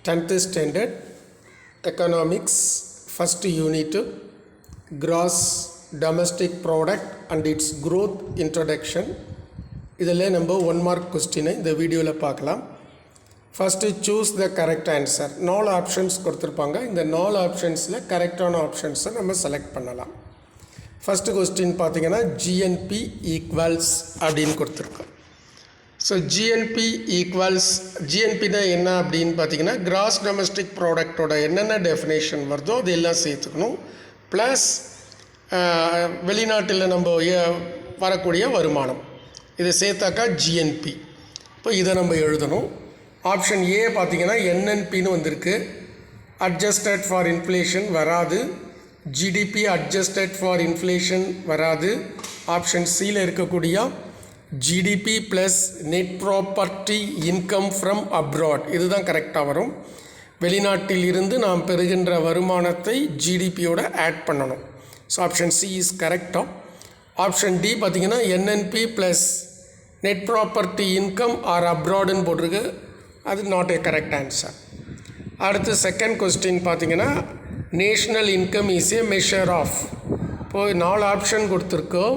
10th standard economics first unit gross domestic product and its growth introduction. இதில் நம்ம 1 mark கொஸ்டினை இந்த வீடியோவில் பார்க்கலாம். First choose the correct answer. 4 options கொடுத்துருப்பாங்க. இந்த 4 ஆப்ஷன்ஸில் கரெக்டான ஆப்ஷன்ஸை நம்ம செலக்ட் பண்ணலாம். ஃபஸ்ட்டு கொஸ்டின் பார்த்தீங்கன்னா ஜிஎன்பி ஈக்குவல்ஸ் அப்படின்னு கொடுத்துருக்கோம். ஸோ ஜிஎன்பினா என்ன அப்படின்னு பார்த்தீங்கன்னா கிராஸ் டொமஸ்டிக் ப்ராடக்டோட என்னென்ன டெஃபினேஷன் வருதோ அது எல்லாம் சேர்த்துக்கணும். ப்ளஸ் வெளிநாட்டில் நம்ம வரக்கூடிய வருமானம் இதை சேர்த்தாக்கா ஜிஎன்பி. இப்போ இதை நம்ம எழுதணும். ஆப்ஷன் ஏ பார்த்தீங்கன்னா என்என்பின்னு வந்திருக்கு. அட்ஜஸ்டட் ஃபார் இன்ஃப்ளேஷன் வராது. ஜிடிபி அட்ஜஸ்டட் ஃபார் இன்ஃப்ளேஷன் வராது. ஆப்ஷன் சியில் இருக்கக்கூடிய GDP plus net property income from abroad இதுதான் கரெக்டாக வரும். வெளிநாட்டில் இருந்து நாம் பெறுகின்ற வருமானத்தை ஜிடிபியோட ஆட் பண்ணணும். ஸோ ஆப்ஷன் சி இஸ் கரெக்டாக. ஆப்ஷன் டி பார்த்திங்கன்னா NNP plus net property income or அப்ராடுன்னு போட்டிருக்கு. அது நாட் ஏ கரெக்ட் ஆன்சர். அடுத்து செகண்ட் கொஸ்டின் பார்த்திங்கன்னா national income is a measure of. இப்போது 4 ஆப்ஷன் கொடுத்துருக்கோம்.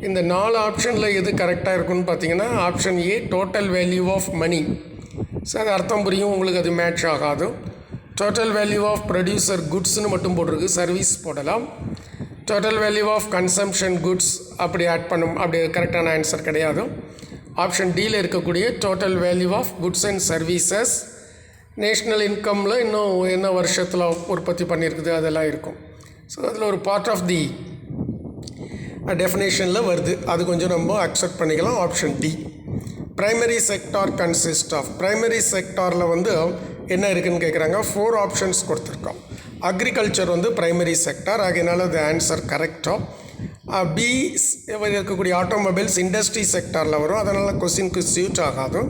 இந்த 4 ஆப்ஷனில் எது கரெக்டாக இருக்குன்னு பார்த்தீங்கன்னா option A total value of money. So அது அர்த்தம் புரியும் உங்களுக்கு, அது மேட்ச் ஆகாது. டோட்டல் வேல்யூ ஆஃப் ப்ரொடியூசர் குட்ஸ்னு மட்டும் போட்டிருக்கு, சர்வீஸ் போடலாம். Total value of consumption goods அப்படி ஆட் பண்ணும், அப்படி கரெக்டான ஆன்சர் கிடையாது. ஆப்ஷன் டியில் இருக்கக்கூடிய total value of goods and services national இன்கமில் இன்னும் என்ன வருஷத்தில் உற்பத்தி பண்ணியிருக்குது அதெல்லாம் இருக்கும். ஸோ அதில் ஒரு பார்ட் ஆஃப் தி டெஃபினேஷனில் வருது, அது கொஞ்சம் நம்ம அக்செப்ட் பண்ணிக்கலாம். Option D primary sector consist of. Primary செக்டாரில் வந்து என்ன இருக்குதுன்னு கேட்குறாங்க. 4 ஆப்ஷன்ஸ் கொடுத்துருக்கோம். அக்ரிகல்ச்சர் வந்து ப்ரைமரி செக்டார், ஆகையினால அது ஆன்சர் கரெக்டாக. பி இருக்கக்கூடிய ஆட்டோமொபைல்ஸ் இண்டஸ்ட்ரி செக்டாரில் வரும், அதனால் கொஸ்டினுக்கு சூட் ஆகாது.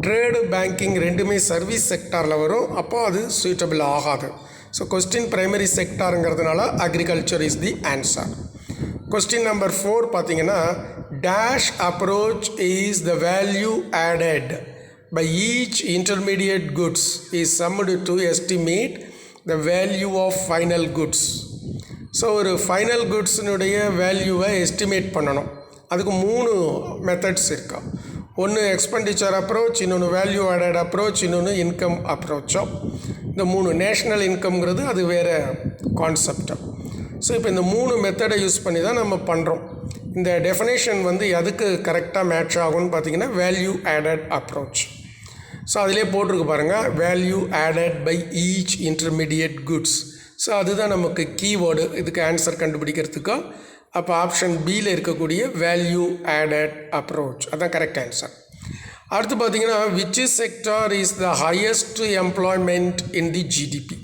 ட்ரேடு பேங்கிங் ரெண்டுமே சர்வீஸ் செக்டாரில் வரும், அப்போ அது சூட்டபிள் ஆகாது. ஸோ கொஸ்டின் ப்ரைமரி செக்டாருங்கிறதுனால agriculture is the answer. Question number 4 பார்த்தீங்கன்னா dash approach is the value added by each intermediate goods is summed to estimate the value of final goods. So ஒரு final குட்ஸினுடைய வேல்யூவை estimate பண்ணணும். அதுக்கு 3 methods இருக்கா. ஒன்று expenditure approach, இன்னொன்று value added approach, இன்னொன்று இன்கம் அப்ரோச்சோ. இந்த 3 நேஷ்னல் இன்கம்ங்கிறது அது வேறு கான்செப்டோ. ஸோ இப்போ இந்த 3 மெத்தடை யூஸ் பண்ணி தான் நம்ம பண்ணுறோம். இந்த டெஃபினேஷன் வந்து எதுக்கு கரெக்டாக மேட்ச் ஆகும்னு பார்த்தீங்கன்னா வேல்யூ ஆடட் அப்ரோச். ஸோ அதிலே போட்டிருக்கு பாருங்கள், value added by each intermediate goods. So அதுதான் நமக்கு கீவேர்டு இதுக்கு ஆன்சர் கண்டுபிடிக்கிறதுக்கோ. அப்போ ஆப்ஷன் பியில் இருக்கக்கூடிய வேல்யூ ஆடட் அப்ரோச் அதான் கரெக்ட் ஆன்சர். அடுத்து பார்த்தீங்கன்னா which sector is the highest employment in the GDP.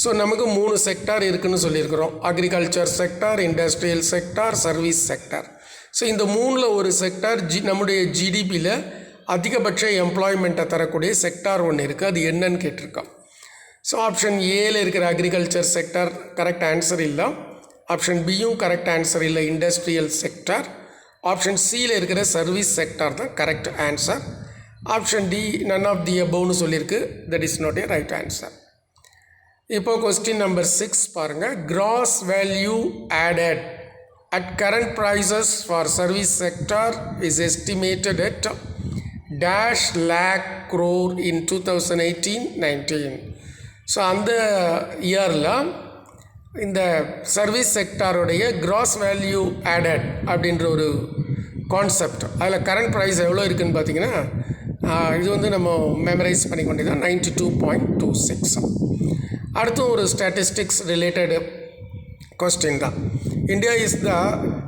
So நமக்கு 3 செக்டார் இருக்குதுன்னு சொல்லியிருக்கிறோம். Agriculture sector, industrial sector, service sector. So இந்த 3ல் ஒரு செக்டார் நம்முடைய ஜிடிபியில் அதிகபட்ச எம்ப்ளாய்மெண்ட்டை தரக்கூடிய செக்டார் ஒன்று இருக்குது, அது என்னன்னு கேட்டிருக்கோம். ஸோ ஆப்ஷன் ஏல இருக்கிற அக்ரிகல்ச்சர் செக்டார் கரெக்ட் ஆன்சர் இல்லை. ஆப்ஷன் பியும் கரெக்ட் ஆன்சர் இல்லை, இண்டஸ்ட்ரியல் செக்டார். ஆப்ஷன் சியில் இருக்கிற சர்வீஸ் செக்டார் தான் correct answer. Option D none of the அபவ்னு சொல்லியிருக்கு, that is not a right answer. இப்போ கொஸ்டின் நம்பர் 6 பாருங்கள். Gross value added at current prices for service sector is estimated at dash lakh crore in 2018-19. So அந்த இயரில் இந்த service செக்டாருடைய gross value added அப்படின்ற ஒரு கான்செப்ட், அதில் கரண்ட் ப்ரைஸ் எவ்வளோ இருக்குதுன்னு பார்த்தீங்கன்னா இது வந்து நம்ம மெமரைஸ் பண்ணிக்க வேண்டியதான் 92.26. அடுத்து ஒரு ஸ்டாட்டிஸ்டிக்ஸ் ரிலேட்டட் கொஸ்டின் தான். India is the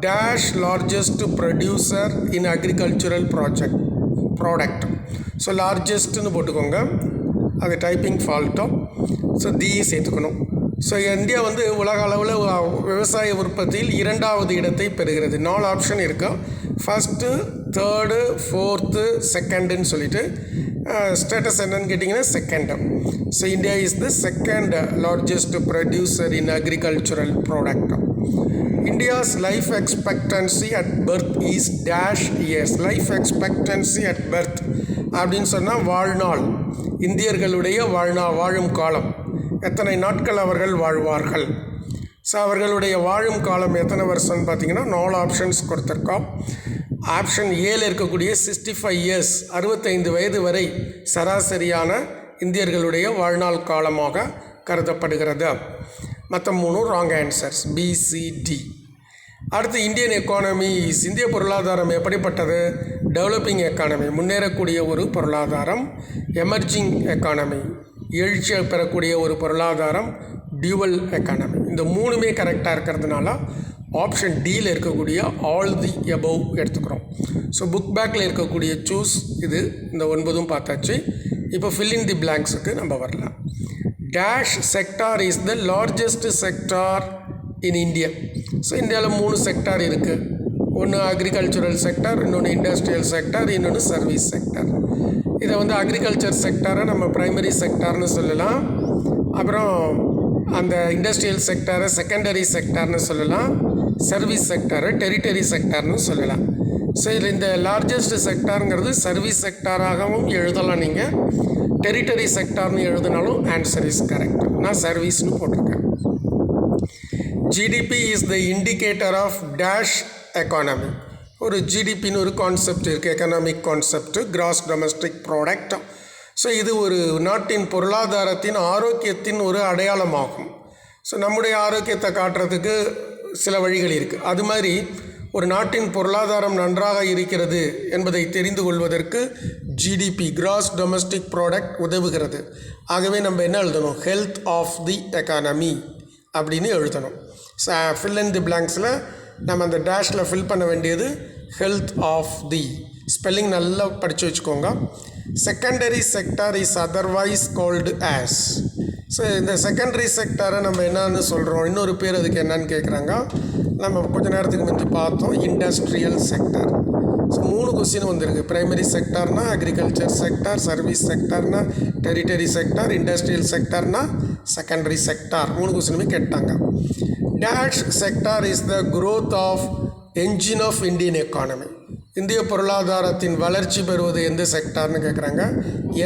dash largest producer in agricultural product. So லார்ஜஸ்ட்டுன்னு போட்டுக்கோங்க, அது டைப்பிங் ஃபால்ட்டோ. ஸோ தி சேர்த்துக்கணும். ஸோ இந்தியா வந்து உலக அளவில் விவசாய உற்பத்தியில் 2வது இடத்தை பெறுகிறது. 4 ஆப்ஷன் இருக்கா. ஃபஸ்ட்டு, 3rd, 4th, 2ndன்னு சொல்லிட்டு ஸ்டேட்டஸ் என்னன்னு கேட்டிங்கன்னா 2nd. So India is the 2nd largest producer in agricultural product. India's life expectancy at birth is dash years. Life expectancy at birth அப்படின்னு சொன்னால் வாழ்நாள், இந்தியர்களுடைய வாழும் காலம், எத்தனை நாட்கள் அவர்கள் வாழ்வார்கள். ஸோ அவர்களுடைய வாழும் காலம் எத்தனை வருஷம்னு பார்த்தீங்கன்னா 4 ஆப்ஷன்ஸ் கொடுத்துருக்கோம். ஆப்ஷன் ஏல இருக்கக்கூடிய 65 இயர்ஸ், 65 வயது வரை சராசரியான இந்தியர்களுடைய வாழ்நாள் காலமாக கருதப்படுகிறது. மற்ற 3 ராங் ஆன்சர்ஸ், பிசிடி. அடுத்து இந்தியன் எக்கானமிஸ், இந்திய பொருளாதாரம் எப்படிப்பட்டது? டெவலப்பிங் எக்கானமி, முன்னேறக்கூடிய ஒரு பொருளாதாரம். எமர்ஜிங் எக்கானமி, எழுச்சி பெறக்கூடிய ஒரு பொருளாதாரம். Dual economy. இந்த 3மே கரெக்டாக இருக்கிறதுனால ஆப்ஷன் டியில் இருக்கக்கூடிய ஆல் தி எபவ் எடுத்துக்கிறோம். ஸோ புக் பேக்கில் இருக்கக்கூடிய சூஸ் இது, இந்த 9ம் பார்த்தாச்சு. இப்போ ஃபில் இன் தி பிளாங்க்ஸுக்கு நம்ம வரலாம். Dash sector is the largest sector in India. So இந்தியாவில் 3 செக்டார் இருக்குது. ஒன்று அக்ரிகல்ச்சுரல் செக்டார், இன்னொன்று இண்டஸ்ட்ரியல் செக்டார், இன்னொன்று சர்வீஸ் செக்டார். இதை வந்து அக்ரிகல்ச்சர் செக்டாரை நம்ம ப்ரைமரி செக்டார்னு சொல்லலாம். அப்புறம் அந்த இண்டஸ்ட்ரியல் செக்டாரை செகண்டரி செக்டார்னு சொல்லலாம். சர்வீஸ் செக்டாரை டெரிட்டரி செக்டார்னு சொல்லலாம். ஸோ இதில் இந்த லார்ஜஸ்ட் செக்டாருங்கிறது சர்வீஸ் செக்டாராகவும் எழுதலாம். நீங்கள் டெரிட்டரி செக்டார்னு எழுதினாலும் ஆன்சர் இஸ் கரெக்ட். நான் சர்வீஸ்னு போட்டிருக்கேன். GDP is the indicator of dash economy. ஒரு ஜிடிபின்னு ஒரு கான்செப்ட் இருக்குது, economic concept, gross domestic product. So இது ஒரு நாட்டின் பொருளாதாரத்தின் ஆரோக்கியத்தின் ஒரு அடையாளமாகும். ஸோ நம்முடைய ஆரோக்கியத்தை காட்டுறதுக்கு சில வழிகள் இருக்குது. அது மாதிரி ஒரு நாட்டின் பொருளாதாரம் நன்றாக இருக்கிறது என்பதை தெரிந்து கொள்வதற்கு ஜிடிபி, கிராஸ் டொமஸ்டிக் ப்ராடக்ட் உதவுகிறது. ஆகவே நம்ம என்ன எழுதணும்? ஹெல்த் ஆஃப் தி எக்கானமி அப்படின்னு எழுதணும். ஃபில் இன் தி பிளாங்க்ஸில் நம்ம அந்த டேஷில் ஃபில் பண்ண வேண்டியது ஹெல்த் ஆஃப் தி. ஸ்பெல்லிங் நல்லா படித்து வச்சுக்கோங்க. Secondary sector is otherwise called as. So இந்த செகண்டரி செக்டாரை நம்ம என்னன்னு சொல்கிறோம், இன்னொரு பேர் அதுக்கு என்னன்னு கேட்குறாங்க. நம்ம கொஞ்சம் நேரத்துக்கு முந்தி பார்த்தோம், இண்டஸ்ட்ரியல் செக்டார். ஸோ 3 கொஸ்டின் வந்திருக்கு. ப்ரைமரி செக்டார்னா அக்ரிகல்ச்சர் செக்டார், சர்வீஸ் செக்டார்னா டெரிட்டரி செக்டார், இண்டஸ்ட்ரியல் செக்டார்னா செகண்டரி செக்டார். 3 கொஸ்டினுமே கேட்டாங்க. Dash sector is the growth of engine of Indian economy. இந்திய பொருளாதாரத்தின் வளர்ச்சி பெறுவது எந்த செக்டார்னு கேட்குறாங்க.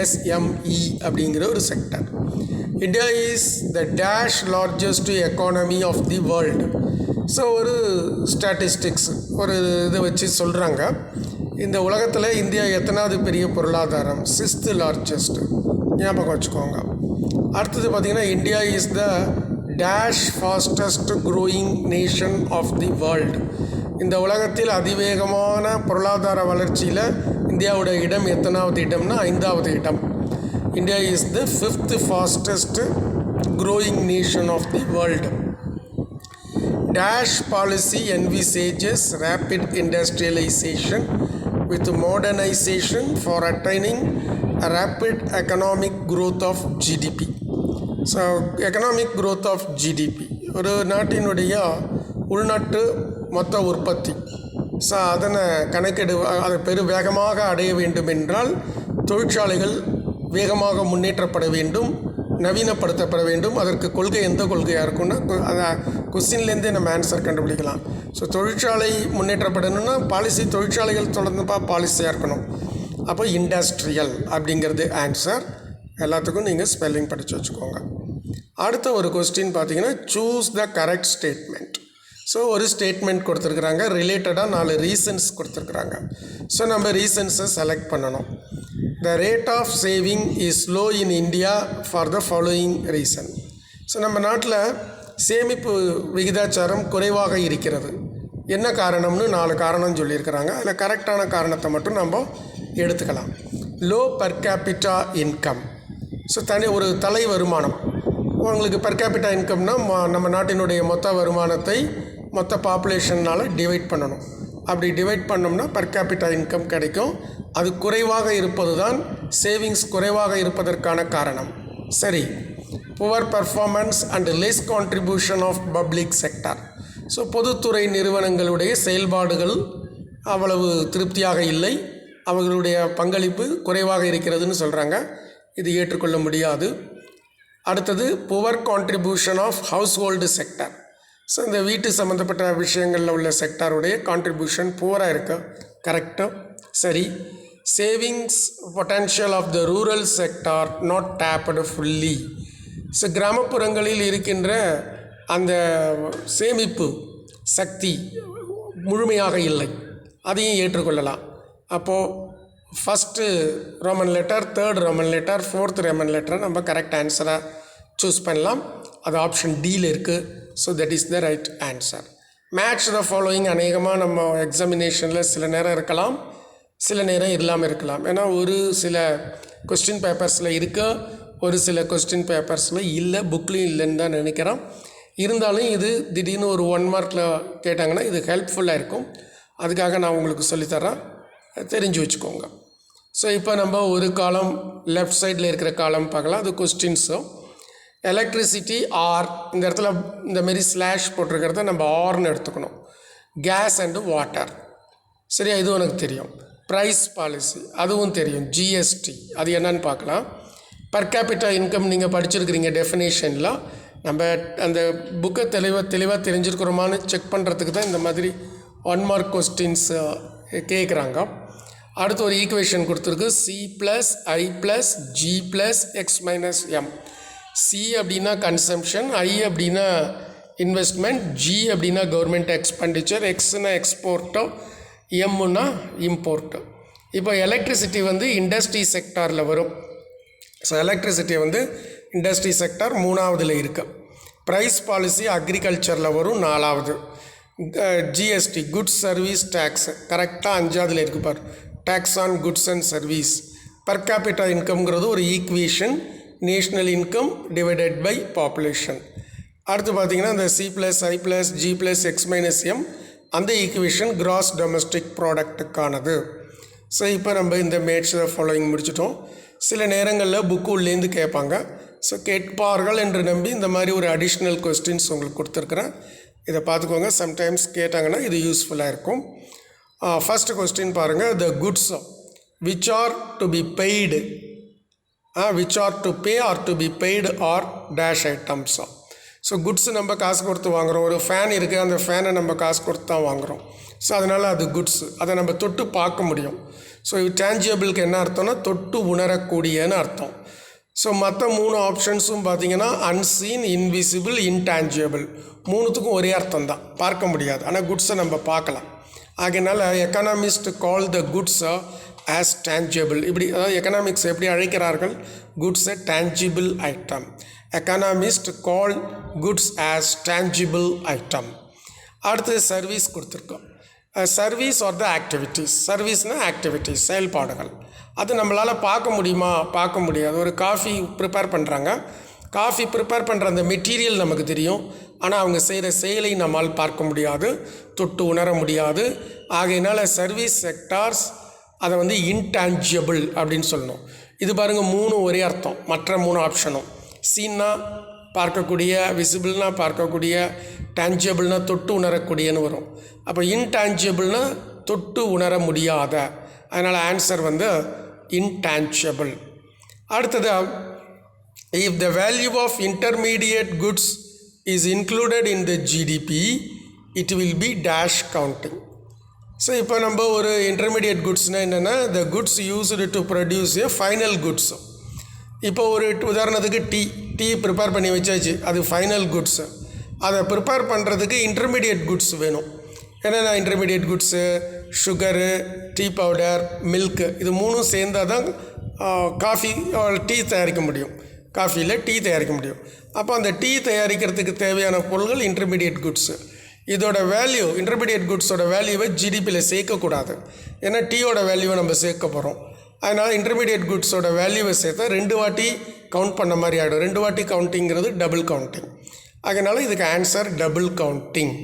எஸ்எம்இ அப்படிங்கிற ஒரு sector. India is the dash largest economy of the world. So ஒரு ஸ்டாட்டிஸ்டிக்ஸ் ஒரு இதை வச்சு சொல்கிறாங்க, இந்த உலகத்தில் இந்தியா எத்தனாவது பெரிய பொருளாதாரம்? 6th largest. ஞாபகம் வச்சுக்கோங்க. அடுத்தது பார்த்திங்கன்னா India is the dash fastest growing nation of the world. இந்த உலகத்தில் அதிவேகமான பொருளாதார வளர்ச்சியில் இந்தியாவோட இடம் எத்தனாவது இடம்னா 5வது இடம். India is the 5th fastest growing nation of the world. Dash policy envisages rapid industrialization with modernization for attaining a rapid economic growth of GDP. So economic growth of GDP, ஒரு நாட்டினுடைய உள்நாட்டு மொத்த உற்பத்தி. ஸோ அதனை அதை வேகமாக அடைய வேண்டும் என்றால் தொழிற்சாலைகள் வேகமாக முன்னேற்றப்பட வேண்டும், நவீனப்படுத்தப்பட வேண்டும். அதற்கு கொள்கை எந்த கொள்கையாக இருக்குன்னா அதை கொஸ்டின்லேருந்தே நம்ம ஆன்சர் கண்டுபிடிக்கலாம். ஸோ தொழிற்சாலை முன்னேற்றப்படணும்னா பாலிசி, தொழிற்சாலைகள் தொடர்ந்துப்பா பாலிசியாக இருக்கணும். அப்போ இண்டஸ்ட்ரியல் அப்படிங்கிறது ஆன்சர். எல்லாத்துக்கும் நீங்கள் ஸ்பெல்லிங் படித்து வச்சுக்கோங்க. அடுத்த ஒரு கொஸ்டின் பார்த்தீங்கன்னா choose the correct statement. So ஒரு ஸ்டேட்மெண்ட் கொடுத்துருக்குறாங்க, ரிலேட்டடாக 4 ரீசன்ஸ் கொடுத்துருக்குறாங்க. ஸோ நம்ம ரீசன்ஸை செலக்ட் பண்ணணும். The rate of saving is low in India for the following reason. So நம்ம நாட்டில் சேமிப்பு விகிதாச்சாரம் குறைவாக இருக்கிறது. என்ன காரணம்னு 4 காரணம் சொல்லியிருக்கிறாங்க. அதில் கரெக்டான காரணத்தை மட்டும் நம்ம எடுத்துக்கலாம். Low per capita income. So ஒரு தலை வருமானம். உங்களுக்கு பர் கேபிட்டா இன்கம்னா நம்ம நாட்டினுடைய மொத்த வருமானத்தை மொத்த பாப்புலேஷனால் டிவைட் பண்ணணும். அப்படி டிவைட் பண்ணோம்னா பர் கேபிட்டா இன்கம் கிடைக்கும். அது குறைவாக இருப்பது தான் சேவிங்ஸ் குறைவாக இருப்பதற்கான காரணம். சரி, poor performance and less contribution of public sector. So பொதுத்துறை நிறுவனங்களுடைய செயல்பாடுகள் அவ்வளவு திருப்தியாக இல்லை, அவர்களுடைய பங்களிப்பு குறைவாக இருக்கிறதுன்னு சொல்கிறாங்க. இது ஏற்றுக்கொள்ள முடியாது. அடுத்தது poor contribution of household sector. So இந்த வீட்டு சம்மந்தப்பட்ட விஷயங்களில் உள்ள செக்டாருடைய கான்ட்ரிபியூஷன் புவராக இருக்கு. கரெக்டாக சரி. Savings potential of the rural sector not tapped fully. So கிராமப்புறங்களில் இருக்கின்ற அந்த சேமிப்பு சக்தி முழுமையாக இல்லை, அதையும் ஏற்றுக்கொள்ளலாம். அப்போது first Roman letter, third Roman letter, fourth Roman லெட்டரை நம்ம கரெக்ட் ஆன்சராக சூஸ் பண்ணலாம். அது ஆப்ஷன் டியில் இருக்குது. So that is the right answer. Match the following அநேகமாக நம்ம எக்ஸாமினேஷனில் சில நேரம் இருக்கலாம், சில நேரம் இல்லாமல் இருக்கலாம். ஏன்னா ஒரு சில கொஸ்டின் பேப்பர்ஸில் இருக்க, ஒரு சில கொஸ்டின் பேப்பர்ஸில் இல்லை, புக்லேயும் இல்லைன்னு தான் நினைக்கிறோம். இருந்தாலும் இது திடீர்னு ஒரு 1 மார்க்கில் கேட்டாங்கன்னா இது ஹெல்ப்ஃபுல்லாக இருக்கும். அதுக்காக நான் உங்களுக்கு சொல்லித்தரேன், தெரிஞ்சு வச்சுக்கோங்க. ஸோ இப்போ நம்ம ஒரு காலம் லெஃப்ட் சைடில் இருக்கிற காலம் பார்க்கலாம். அது கொஸ்டின்ஸும் எலக்ட்ரிசிட்டி ஆர், இந்த இடத்துல இந்தமாரி ஸ்லாஷ் போட்டிருக்கிறத நம்ம ஆர்னு எடுத்துக்கணும். கேஸ் அண்டு வாட்டர், சரியா, இது உனக்கு தெரியும். ப்ரைஸ் பாலிசி அதுவும் தெரியும். ஜிஎஸ்டி அது என்னன்னு பார்க்கலாம். பர் கேபிட்டா இன்கம் நீங்கள் படிச்சிருக்கிறீங்க டெஃபினேஷனில். நம்ம அந்த புக்கை தெளிவாக தெரிஞ்சிருக்கிறோமான்னு செக் பண்ணுறதுக்கு தான் இந்த மாதிரி 1 மார்க் கொஸ்டின்ஸ் கேட்குறாங்க. அடுத்து ஒரு ஈக்குவேஷன் கொடுத்துருக்கு. C+I+G+X-M. சி அப்படின்னா கன்சம்ஷன், ஐ அப்படின்னா இன்வெஸ்ட்மெண்ட், ஜி அப்படின்னா கவர்மெண்ட் எக்ஸ்பெண்டிச்சர், எக்ஸ்னா எக்ஸ்போர்ட்டோ, எம்முன்னா இம்போர்ட்டோ. இப்போ எலக்ட்ரிசிட்டி வந்து இண்டஸ்ட்ரி செக்டாரில் வரும். ஸோ எலக்ட்ரிசிட்டி வந்து இண்டஸ்ட்ரி செக்டார் 3ஆவதில் இருக்குது. ப்ரைஸ் பாலிசி அக்ரிகல்ச்சரில் வரும் 4ஆவது. ஜிஎஸ்டி குட்ஸ் சர்வீஸ் டேக்ஸ் கரெக்டாக 5ஆவதில் இருக்குது பார், tax on goods and service. Per capita இன்கம்ங்கிறது ஒரு equation, national income divided by population. அடுத்து பார்த்திங்கன்னா இந்த C+I+G+X-M அந்த ஈக்குவேஷன் கிராஸ் டொமஸ்டிக் ப்ராடக்ட்டுக்கானது. ஸோ இப்போ நம்ம இந்த மேட்ச் ஃபாலோயிங் முடிச்சிட்டோம். சில நேரங்களில் புக்கு உள்ளேருந்து கேட்பாங்க. ஸோ கேட்பார்கள் என்று நம்பி இந்த மாதிரி ஒரு அடிஷ்னல் கொஸ்டின்ஸ் உங்களுக்கு கொடுத்துருக்குறேன். இதை பார்த்துக்கோங்க. சம்டைம்ஸ் கேட்டாங்கன்னா இது யூஸ்ஃபுல்லாக இருக்கும். ஃபஸ்ட்டு கொஸ்டின் பாருங்கள். த goods which are to be paid, which are to pay or to be paid or dash items. So goods நம்ம காசு கொடுத்து வாங்குகிறோம். ஒரு ஃபேன் இருக்குது, அந்த ஃபேனை நம்ம காசு கொடுத்து தான் வாங்குகிறோம். ஸோ அதனால் அது குட்ஸு, அதை நம்ம தொட்டு பார்க்க முடியும். ஸோ டேஞ்சியபிளுக்கு என்ன அர்த்தம்னா தொட்டு உணரக்கூடியன்னு அர்த்தம். ஸோ மற்ற 3 ஆப்ஷன்ஸும் பார்த்திங்கன்னா அன்சீன், இன்விசிபிள், இன்டான்ஜியபிள், 3த்துக்கும் ஒரே அர்த்தம் தான், பார்க்க முடியாது. ஆனால் குட்ஸை நம்ம பார்க்கலாம். ஆகையினால economist call the goods as tangible. இப்படி அதாவது எக்கனாமிக்ஸ் எப்படி அழைக்கிறார்கள், goods a tangible item. Economist call goods as tangible item. அடுத்து சர்வீஸ் கொடுத்துருக்கோம். Service are the activities. சர்வீஸ்னால் ஆக்டிவிட்டீஸ், செயல்பாடுகள். அது நம்மளால் பார்க்க முடியுமா, பார்க்க முடியாது. ஒரு காஃபி ப்ரிப்பேர் பண்ணுறாங்க, காஃபி ப்ரிப்பேர் பண்ணுற அந்த மெட்டீரியல் நமக்கு தெரியும், ஆனால் அவங்க செய்கிற செயலை நம்மால் பார்க்க முடியாது, தொட்டு உணர முடியாது. ஆகையினால சர்வீஸ் செக்டார்ஸ் அதை வந்து இன்டான்ஜியபிள் அப்படின்னு சொல்லணும். இது பாருங்கள் 3 ஒரே அர்த்தம், மற்ற 3 ஆப்ஷனும். சீன்னா பார்க்கக்கூடிய, விசிபிள்னா பார்க்கக்கூடிய, டான்ஜியபிள்னா தொட்டு உணரக்கூடியன்னு வரும். அப்போ இன்டான்ஜியபிள்னா தொட்டு உணர முடியாத, அதனால் ஆன்சர் வந்து இன்டான்ஜியபிள். அடுத்தது, if the value of intermediate goods is included in the GDP it will be dash counting. So இப்போ நம்ம ஒரு இன்டர்மீடியட் குட்ஸ்னால் என்னென்னா the goods used to produce a final goods. இப்போ ஒரு உதாரணத்துக்கு டீ ப்ரிப்பேர் பண்ணி வச்சாச்சு, அது ஃபைனல் குட்ஸு. அதை ப்ரிப்பேர் பண்ணுறதுக்கு இன்டர்மீடியட் குட்ஸ் வேணும். என்னென்ன intermediate goods, sugar, tea powder, milk, இது 3ம் சேர்ந்தால் தான் காஃபி டீ தயாரிக்க முடியும், காஃபியில் டீ தயாரிக்க முடியும். அப்போ அந்த டீ தயாரிக்கிறதுக்கு தேவையான பொருள்கள் இன்டர்மீடியட் குட்ஸு. இதோட வேல்யூ, இன்டர்மீடியட் குட்ஸோட வேல்யூவை ஜிடிபியில் சேர்க்கக்கூடாது, ஏன்னா டீயோட வேல்யூவை நம்ம சேர்க்க போகிறோம். அதனால் இன்டர்மீடியட் குட்ஸோட வேல்யூவை சேர்த்தா 2 வாட்டி கவுண்ட் பண்ண மாதிரி ஆகிடும். 2 வாட்டி கவுண்டிங்கிறது டபுள் கவுண்டிங். அதனால் இதுக்கு answer double counting.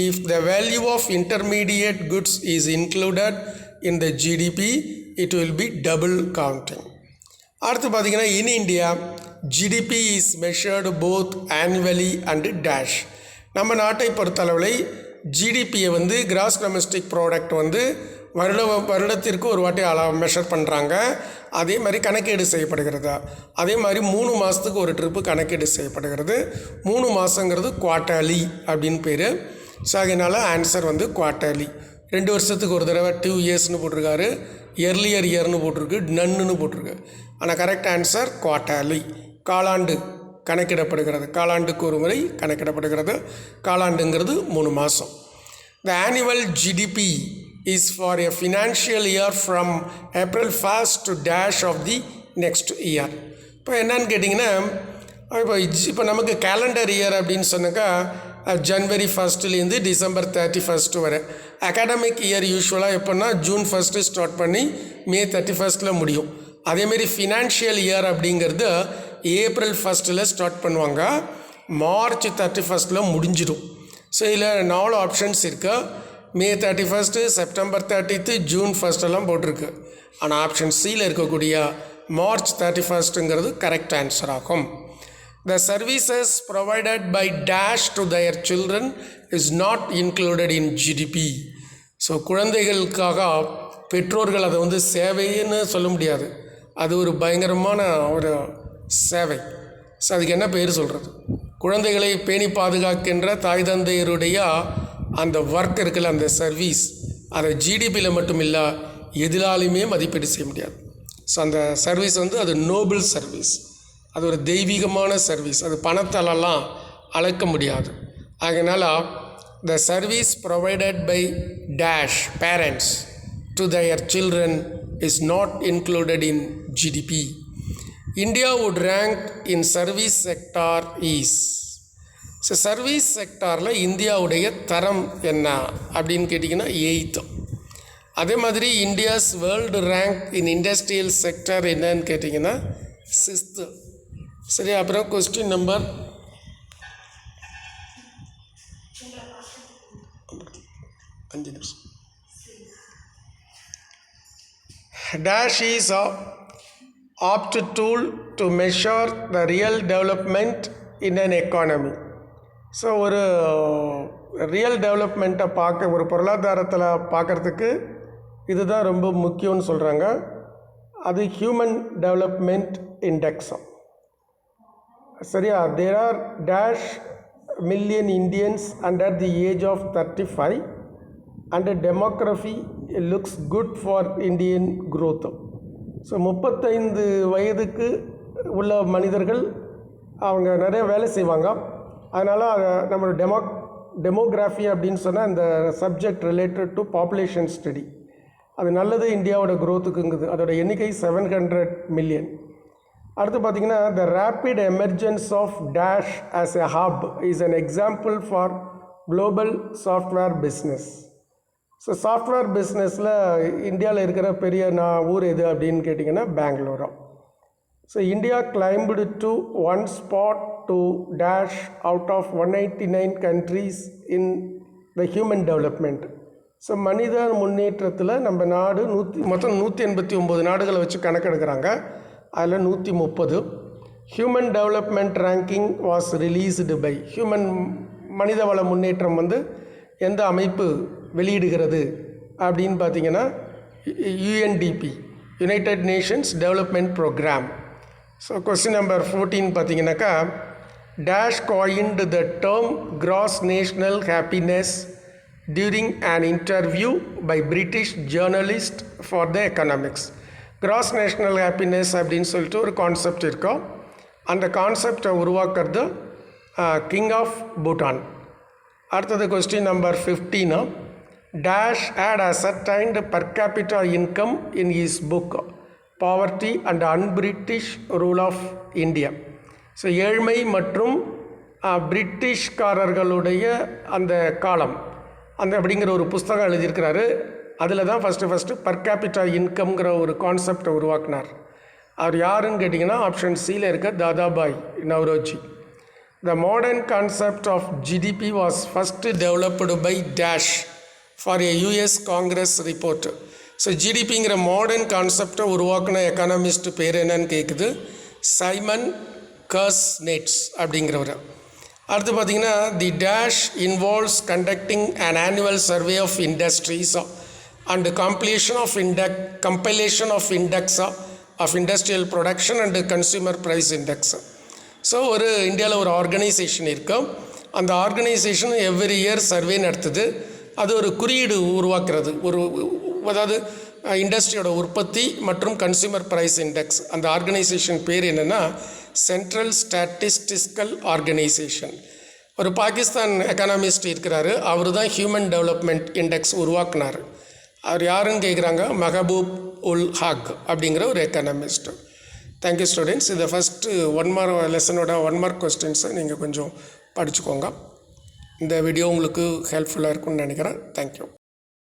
If the value of intermediate goods is included in the GDP it will be double counting. அடுத்து பார்த்திங்கன்னா in India GDP is measured both annually and dash. நம்ம நாட்டை பொறுத்தளவில் ஜிடிபியை வந்து கிராஸ் டொமஸ்டிக் ப்ராடக்ட் வந்து வருடத்திற்கு ஒரு வாட்டி மெஷர் பண்ணுறாங்க. அதே மாதிரி கணக்கீடு செய்யப்படுகிறது. அதே மாதிரி 3 மாதத்துக்கு ஒரு ட்ரிப்பு கணக்கீடு செய்யப்படுகிறது. 3 மாதங்கிறது குவார்ட்டர்லி அப்படின்னு பேர். ஸோ அதனால் ஆன்சர் வந்து குவார்ட்டர்லி. 2 வருஷத்துக்கு ஒரு தடவை 2 இயர்ஸ்னு போட்டிருக்காரு. எர்லியர் இயர்னு போட்டிருக்கு, நன்னுன்னு போட்டிருக்கு. ஆனால் கரெக்ட் ஆன்சர் குவார்ட்டர்லி, காலாண்டு கணக்கிடப்படுகிறது. காலாண்டுக்கு ஒரு முறை கணக்கிடப்படுகிறது. காலாண்டுங்கிறது 3 மாதம். The annual GDP is for a financial year from April 1st to dash of the next year. இப்போ என்னன்னு கேட்டிங்கன்னா, இப்போ நமக்கு கேலண்டர் இயர் அப்படின்னு சொன்னாக்கா ஜனவரி 1ஸ்ட்லேருந்து டிசம்பர் 31 வரை. அகாடமிக் இயர் யூஸ்வலாக எப்போன்னா ஜூன் 1 ஸ்டார்ட் பண்ணி மே 31 முடியும். அதேமாரி ஃபினான்ஷியல் இயர் அப்படிங்கிறது ஏப்ரல் 1 ஸ்டார்ட் பண்ணுவாங்க, மார்ச் 31 முடிஞ்சிடும். ஸோ இதில் 4 ஆப்ஷன்ஸ் இருக்குது. மே 31, செப்டம்பர் 30, ஜூன் 1 போட்டிருக்கு. ஆனால் ஆப்ஷன் சியில் இருக்கக்கூடிய மார்ச் 31ங்கிறது கரெக்ட் ஆன்சர் ஆகும். The services provided by dash to their children is not included in GDP. So குழந்தைகளுக்காக பெற்றோர்கள் அதை சேவைன்னு சொல்ல முடியாது, அது ஒரு பயங்கரமான ஒரு சேவை. ஸோ அதுக்கு என்ன பேர் சொல்கிறது? குழந்தைகளை பேணி பாதுகாக்கின்ற தாய் தந்தையருடைய அந்த ஒர்க் இருக்குல்ல, அந்த சர்வீஸ், அதை ஜிடிபியில் மட்டும் இல்லை எதிலாலையுமே மதிப்பீடு செய்ய முடியாது. ஸோ அந்த சர்வீஸ் அது நோபல் சர்வீஸ், அது ஒரு தெய்வீகமான சர்வீஸ், அது பணத்தாலெல்லாம் அளக்க முடியாது. அதனால் the service provided by dash parents to their children is not included in GDP. India would rank in service sector is. So service செக்டாரில் இந்தியாவுடைய தரம் என்ன அப்படின்னு கேட்டிங்கன்னா 8th. அதே மாதிரி India's world rank in industrial sector என்னன்னு கேட்டிங்கன்னா 6th. சரி, அப்புறம் question number 5 dash is a apt tool to measure the real development in an economy. So ஒரு ரியல் டெவலப்மெண்ட்டை ஒரு பொருளாதாரத்தில் பார்க்குறதுக்கு இதுதான் ரொம்ப முக்கியம்னு சொல்கிறாங்க. அது ஹியூமன் டெவலப்மெண்ட் இண்டெக்ஸும். சரியா, there are dash million Indians under the age of 35 and demography looks good for Indian growth. So 35 வயதுக்கு உள்ள மனிதர்கள் அவங்க நிறைய வேலை செய்வாங்க. அதனால் நம்மளோட டெமோகிராஃபி அப்படின்னு சொன்னால் இந்த subject related to population study, அது நல்லது இந்தியாவோட க்ரோத்துக்குங்குது. அதோட எண்ணிக்கை 700 மில்லியன். அடுத்து பார்த்திங்கன்னா, the rapid emergence of dash as a hub is an example for global software business. So software பிஸ்னஸில் இந்தியாவில் இருக்கிற பெரிய ஊர் எது அப்படின்னு கேட்டிங்கன்னா Bengaluru. So India climbed to 1 spot to dash out of 189 countries in the human development. So மனித முன்னேற்றத்தில் நம்ம நாடு மொத்தம் 189 நாடுகளை வச்சு கணக்கெடுக்கிறாங்க. அதில் 130. Human development ranking was released by மனிதவள முன்னேற்றம் எந்த அமைப்பு வெளியிடுகிறது அப்படின்னு பார்த்தீங்கன்னா UNDP, United Nations Development Programme. So question number 14 பார்த்தீங்கன்னாக்கா, dash coined the term gross national happiness during an interview by British journalist for the economics. gross national happiness அப்படின்னு சொல்லிட்டு ஒரு கான்செப்ட் இருக்கோ, அந்த கான்செப்டை உருவாக்குறது கிங் ஆஃப் பூட்டான். அடுத்தது question number 15. Dash had ascertained per capita income in his book Poverty and Un-British Rule of India. So ஏழ்மை மற்றும் பிரிட்டிஷ்காரர்களுடைய அந்த காலம் அப்படிங்கிற ஒரு புஸ்தகம் எழுதியிருக்கிறாரு. அதில் தான் ஃபஸ்ட்டு பர் கேபிட்டா இன்கம்ங்கிற ஒரு கான்செப்டை உருவாக்கினார். அவர் யாருன்னு கேட்டிங்கன்னா ஆப்ஷன் சியில் இருக்க Dadabhai Naoroji. The modern concept of GDP was first developed by dash for a US Congress report. So ஜிடிபிங்கிற மாடர்ன் கான்செப்டை உருவாக்கின எக்கானமிஸ்ட் பேர் என்னன்னு கேட்குது, சைமன் கர்ஸ்நெட்ஸ் அப்படிங்கிறவர். அடுத்து பார்த்திங்கன்னா, the dash involves conducting an annual survey of industries and compilation of index of industrial production and consumer price index. So ஒரு இந்தியாவில் ஒரு ஆர்கனைசேஷன் இருக்கும். அந்த ஆர்கனைசேஷன் எவ்ரி இயர் சர்வே நடத்துது. அது ஒரு குறியீடு உருவாக்குறது, அதாவது இண்டஸ்ட்ரியோட உற்பத்தி மற்றும் கன்சியூமர் ப்ரைஸ் இண்டெக்ஸ். அந்த ஆர்கனைசேஷன் பேர் என்னென்னா சென்ட்ரல் ஸ்டாட்டிஸ்டிக்கல் ஆர்கனைசேஷன். ஒரு பாகிஸ்தான் எக்கனாமிஸ்ட் இருக்கிறாரு, அவர் தான் ஹியூமன் டெவலப்மெண்ட் இண்டெக்ஸ் உருவாக்குனார். அவர் யாருன்னு கேட்குறாங்க, மெஹபூப் உல் ஹக் அப்படிங்கிற ஒரு எக்கனாமிஸ்ட். Thank you students. இந்த ஃபஸ்ட்டு 1 மார்க் லெசனோட 1 மார்க் கொஸ்டின்ஸை நீங்கள் கொஞ்சம் படிச்சுக்கோங்க. இந்த வீடியோ உங்களுக்கு ஹெல்ப்ஃபுல்லாக இருக்கும்னு நினைக்கிறேன். தேங்க்யூ.